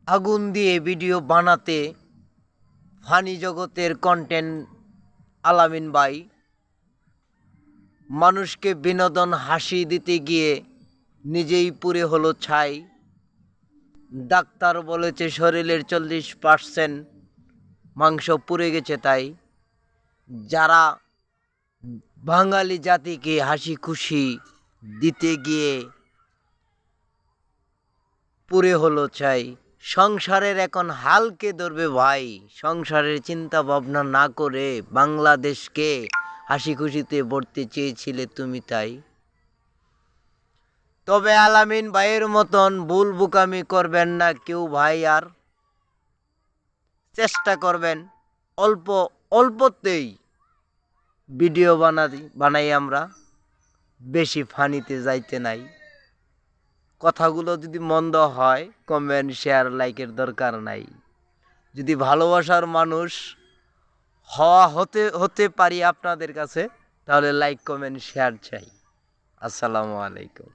আগুন দিয়ে ভিডিও বানাতে ফানি জগতের কন্টেন্ট আলামিন ভাই মানুষকে বিনোদন হাসি দিতে গিয়ে নিজেই পুড়ে হলো ছাই। ডাক্তার বলেছে শরীরের 40% মাংস পুড়ে গেছে। তাই যারা বাঙালি জাতিকে হাসি খুশি দিতে গিয়ে পুড়ে হলো ছাই। সংসারের এখন হালকে ধরবে ভাই, সংসারের চিন্তা ভাবনা না করে বাংলাদেশকে হাসি খুশিতে ভরতে চেয়েছিলে তুমি। তাই তবে আলামিন ভাইয়ের মতন ভুল বোকামি করবেন না কেউ ভাই, আর চেষ্টা করবেন অল্প অল্পতেই ভিডিও বানাই আমরা, বেশি ফানিতে যাইতে নাই। কথাগুলো যদি মন্দ হয় কমেন্ট শেয়ার লাইকের দরকার নাই। যদি ভালোবাসার মানুষ হতে পারি আপনাদের কাছে, তাহলে লাইক কমেন্ট শেয়ার চাই। আসসালামু আলাইকুম।